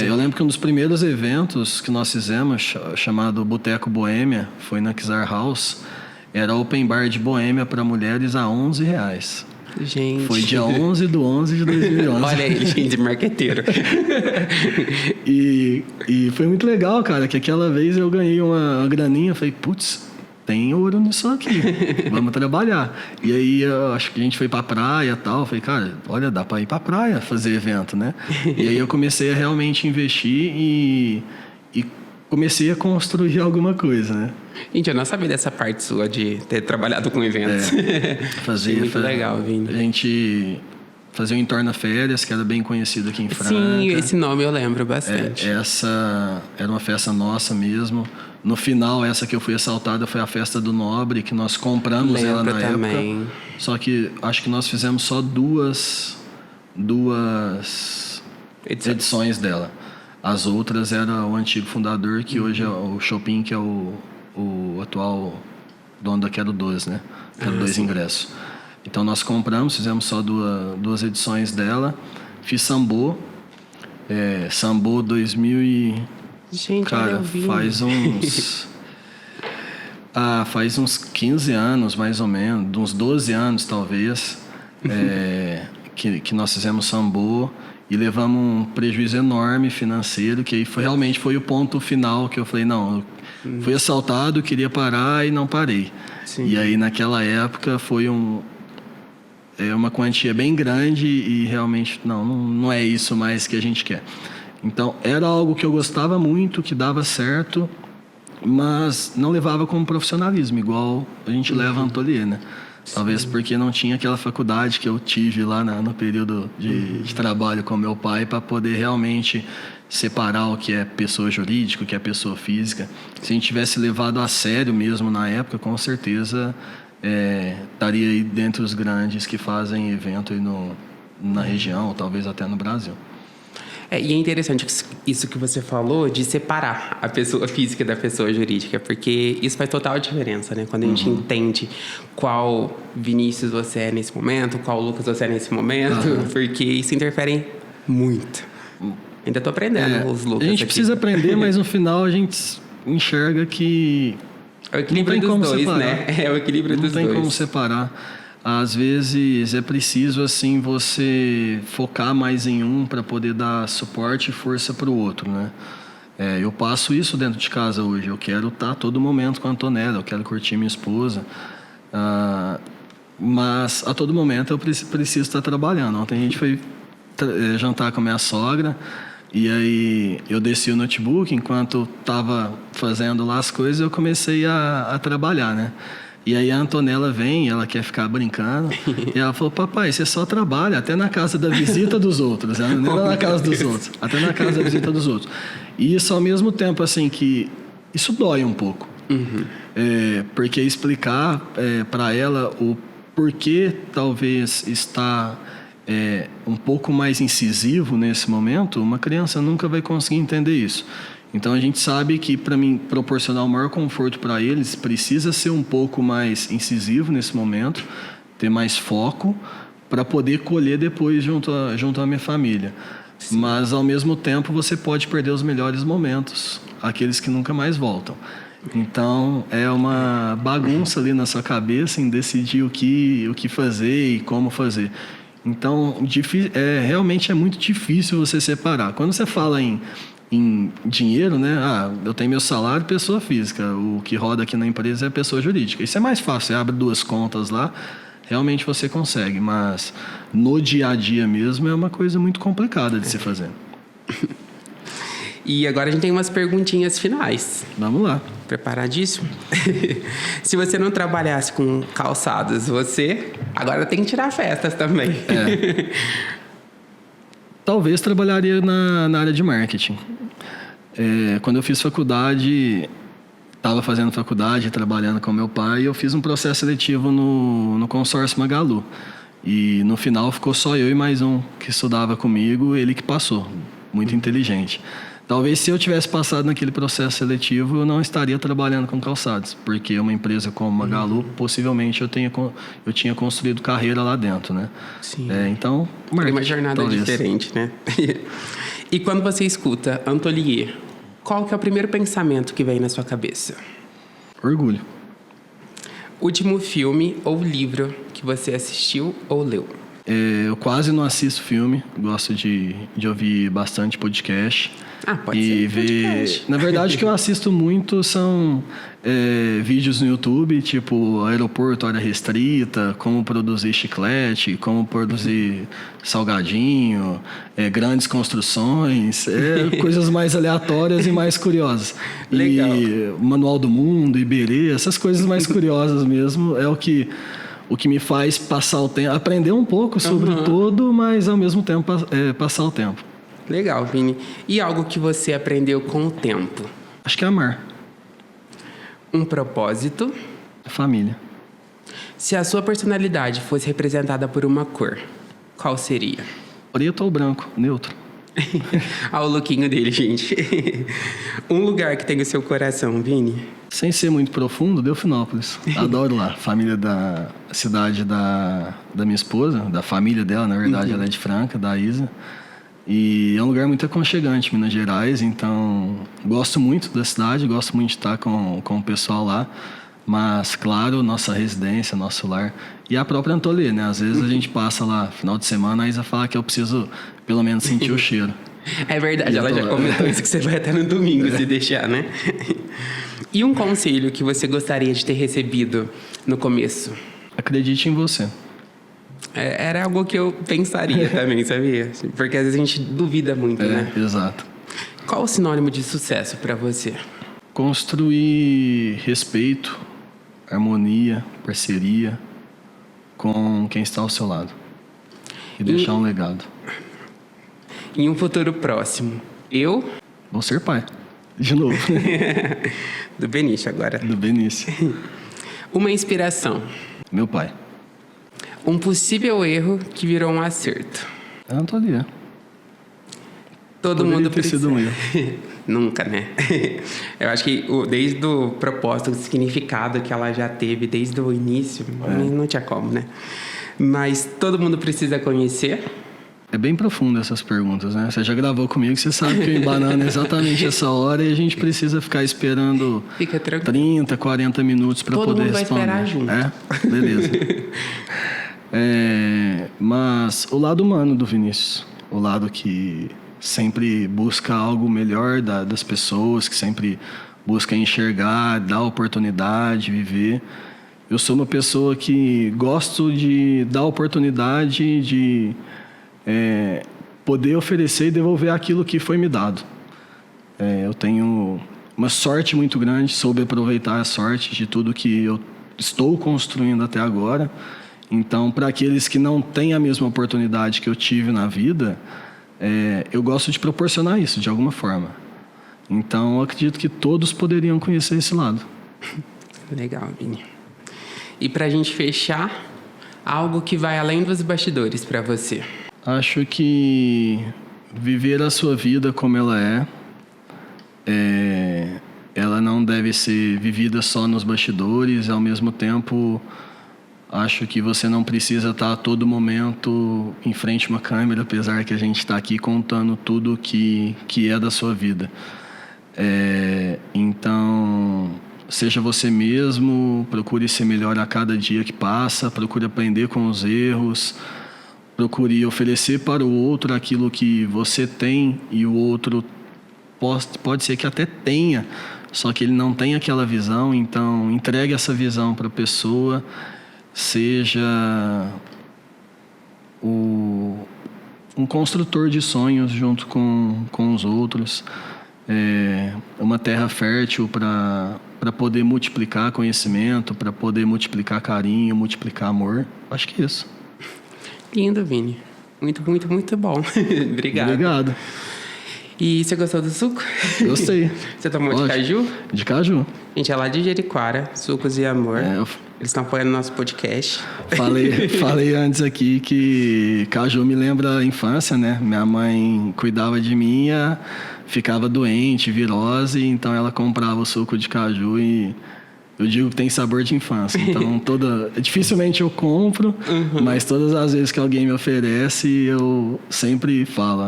S2: Eu lembro que um dos primeiros eventos que nós fizemos, chamado Boteco Boêmia, foi na Kizar House, era open bar de boêmia para mulheres a R$11.
S3: Gente.
S2: Foi dia 11/11 de 2011.
S3: Olha ele, gente, marqueteiro.
S2: E foi muito legal, cara, que aquela vez eu ganhei uma graninha, falei, putz, tem ouro nisso aqui, vamos trabalhar. E aí, eu acho que a gente foi pra praia e tal, falei, cara, olha, dá pra ir pra praia fazer evento, né? E aí eu comecei a realmente investir e comecei a construir alguma coisa, né?
S3: Gente, eu não sabia dessa parte sua de ter trabalhado com eventos. Muito legal, Vini.
S2: A gente fazia o Entorna Férias, que era bem conhecido aqui em Franca.
S3: Sim, esse nome eu lembro bastante.
S2: Essa era uma festa nossa mesmo. No final, essa que eu fui assaltada foi a festa do Nobre, que nós compramos ela na
S3: também.
S2: época. Só que acho que nós fizemos só duas edições dela. As outras era o antigo fundador, que hoje é o Chopin, que é o atual dono da Quero 2, né? Quero 2 ingressos. Então nós compramos, fizemos só duas edições dela. Fiz Sambô. Sambô 2000 e...
S3: Gente,
S2: Cara,
S3: olha, eu vi.
S2: Faz uns 15 anos, mais ou menos, uns 12 anos, talvez, que nós fizemos Sambo e levamos um prejuízo enorme financeiro, que aí realmente foi o ponto final que eu falei, não, eu fui assaltado, queria parar e não parei.
S3: Sim.
S2: E aí, naquela época, foi uma quantia bem grande e realmente, não é isso mais que a gente quer. Então, era algo que eu gostava muito, que dava certo, mas não levava como profissionalismo, igual a gente leva a Antolier, né? Talvez porque não tinha aquela faculdade que eu tive lá no período de trabalho com meu pai para poder realmente separar o que é pessoa jurídica, o que é pessoa física. Se a gente tivesse levado a sério mesmo na época, com certeza estaria aí dentre os grandes que fazem evento aí na região, ou talvez até no Brasil.
S3: E é interessante isso que você falou de separar a pessoa física da pessoa jurídica, porque isso faz total diferença, né? Quando a gente entende qual Vinícius você é nesse momento, qual Lucas você é nesse momento, porque isso interfere muito. Ainda tô aprendendo os Lucas.
S2: A gente
S3: aqui.
S2: precisa aprender, mas no final a gente enxerga que
S3: é o equilíbrio dos dois, separar. Né? É o equilíbrio dos dois.
S2: Não tem como separar. Às vezes é preciso assim você focar mais em um para poder dar suporte e força para o outro, né? Eu passo isso dentro de casa hoje. Eu quero estar a todo momento com a Antonella, eu quero curtir minha esposa, mas a todo momento eu preciso estar trabalhando. Ontem a gente foi jantar com a minha sogra e aí eu desci o notebook enquanto estava fazendo lá as coisas, eu comecei a trabalhar, né? E aí a Antonella vem, ela quer ficar brincando, e ela falou, papai, você só trabalha até na casa da visita dos outros, né? Não é na casa dos outros, até na casa da visita dos outros. E isso ao mesmo tempo, assim, que isso dói um pouco. Porque explicar para ela o porquê talvez está um pouco mais incisivo nesse momento, uma criança nunca vai conseguir entender isso. Então a gente sabe que para mim proporcionar o maior conforto para eles precisa ser um pouco mais incisivo nesse momento, ter mais foco para poder colher depois junto à minha família. Sim. Mas ao mesmo tempo você pode perder os melhores momentos, aqueles que nunca mais voltam. Então é uma bagunça ali na sua cabeça em decidir o que fazer e como fazer. Então realmente é muito difícil você separar. Quando você fala em dinheiro, né? Eu tenho meu salário, pessoa física. O que roda aqui na empresa é pessoa jurídica. Isso é mais fácil. Você abre 2 contas lá, realmente você consegue. Mas no dia a dia mesmo é uma coisa muito complicada de se fazer.
S3: E agora a gente tem umas perguntinhas finais.
S2: Vamos lá.
S3: Preparadíssimo? Se você não trabalhasse com calçados, você agora tem que tirar festas também.
S2: Talvez trabalharia na área de marketing. Quando eu fiz faculdade, estava fazendo faculdade, trabalhando com meu pai, eu fiz um processo seletivo no consórcio Magalu. E no final ficou só eu e mais um que estudava comigo, ele que passou, muito inteligente. Talvez se eu tivesse passado naquele processo seletivo, eu não estaria trabalhando com calçados, porque uma empresa como Magalu, possivelmente eu tinha construído carreira lá dentro, né?
S3: Sim.
S2: Então,
S3: marketing, uma jornada talvez diferente, né? E quando você escuta Antolier, qual que é o primeiro pensamento que vem na sua cabeça?
S2: Orgulho.
S3: Último filme ou livro que você assistiu ou leu?
S2: Eu quase não assisto filme, gosto de ouvir bastante podcast.
S3: Pode ser podcast.
S2: Na verdade, o que eu assisto muito são vídeos no YouTube, tipo aeroporto, área restrita, como produzir chiclete, como produzir salgadinho, grandes construções, coisas mais aleatórias e mais curiosas.
S3: Legal.
S2: E Manual do Mundo, Iberê, essas coisas mais curiosas mesmo, é o que me faz passar o tempo, aprender um pouco sobre tudo, mas ao mesmo tempo passar o tempo.
S3: Legal, Vini. E algo que você aprendeu com o tempo?
S2: Acho que é amar.
S3: Um propósito?
S2: Família.
S3: Se a sua personalidade fosse representada por uma cor, qual seria?
S2: Preto ou branco, neutro.
S3: O lookinho dele, gente. Um lugar que tem o seu coração, Vini?
S2: Sem ser muito profundo, Delfinópolis. Adoro lá. Família da cidade da minha esposa, da família dela, na verdade, ela é de Franca, da Isa. E é um lugar muito aconchegante, Minas Gerais, então gosto muito da cidade, gosto muito de estar com o pessoal lá, mas, claro, nossa residência, nosso lar e a própria Antolê, né? Às vezes a gente passa lá, final de semana, a Isa fala que eu preciso pelo menos sentir o cheiro.
S3: É verdade, ela já comentou isso, que você vai até no domingo, se deixar, né? E um conselho que você gostaria de ter recebido no começo?
S2: Acredite em você.
S3: Era algo que eu pensaria também, sabia? Porque às vezes a gente duvida muito, né?
S2: Exato.
S3: Qual o sinônimo de sucesso para você?
S2: Construir respeito, harmonia, parceria com quem está ao seu lado. E deixar um legado.
S3: Em um futuro próximo, eu...
S2: Vou ser pai. De novo.
S3: Do Benício agora.
S2: Do Benício.
S3: Uma inspiração.
S2: Meu pai.
S3: Um possível erro que virou um acerto.
S2: A Antolê.
S3: Todo
S2: Poderia
S3: mundo
S2: ter
S3: precisa...
S2: sido um erro.
S3: Nunca, né? Eu acho que desde o propósito, o significado que ela já teve desde o início, não tinha como, né? Mas todo mundo precisa conhecer.
S2: É bem profundo essas perguntas, né? Você já gravou comigo, você sabe que eu embanano exatamente essa hora e a gente precisa ficar esperando 30, 40 minutos para poder responder.
S3: Todo mundo vai esperar junto.
S2: É? Beleza. Mas o lado humano do Vinícius, o lado que sempre busca algo melhor das pessoas, que sempre busca enxergar, dar oportunidade, viver. Eu sou uma pessoa que gosto de dar oportunidade, de poder oferecer e devolver aquilo que foi me dado. Eu tenho uma sorte muito grande, soube aproveitar a sorte de tudo que eu estou construindo até agora. Então, para aqueles que não têm a mesma oportunidade que eu tive na vida, eu gosto de proporcionar isso de alguma forma. Então, eu acredito que todos poderiam conhecer esse lado.
S3: Legal, Vini. E para a gente fechar, algo que vai além dos bastidores para você?
S2: Acho que viver a sua vida como ela ela não deve ser vivida só nos bastidores. Ao mesmo tempo, acho que você não precisa estar a todo momento em frente a uma câmera, apesar que a gente está aqui contando tudo que é da sua vida. Então, seja você mesmo, procure ser melhor a cada dia que passa, procure aprender com os erros, procure oferecer para o outro aquilo que você tem e o outro pode ser que até tenha, só que ele não tem aquela visão. Então, entregue essa visão para a pessoa, seja um construtor de sonhos junto com os outros, uma terra fértil para poder multiplicar conhecimento, para poder multiplicar carinho, multiplicar amor. Acho que é isso.
S3: Lindo, Vini. Muito, muito, muito bom. Obrigado.
S2: Obrigado.
S3: E você gostou do suco?
S2: Gostei.
S3: Você tomou de caju?
S2: De caju.
S3: Gente, é lá de Jericoara, Sucos e Amor. Eles estão apoiando nosso podcast.
S2: Falei antes aqui que caju me lembra a infância, né? Minha mãe cuidava de mim, ficava doente, virose, então ela comprava o suco de caju e eu digo que tem sabor de infância. Então, dificilmente eu compro, mas todas as vezes que alguém me oferece, eu sempre falo,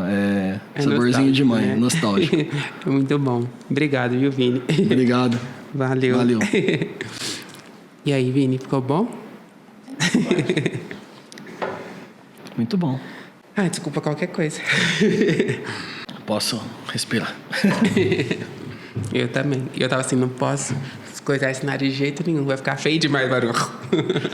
S2: saborzinho de mãe, né? Nostálgico.
S3: Muito bom. Obrigado, viu, Vini?
S2: Obrigado.
S3: Valeu. E aí, Vini, ficou bom?
S2: Muito bom.
S3: Desculpa qualquer coisa.
S2: Posso respirar.
S3: Eu também. Eu tava assim, não posso coisar esse nariz de jeito nenhum. Vai ficar feio demais, barulho.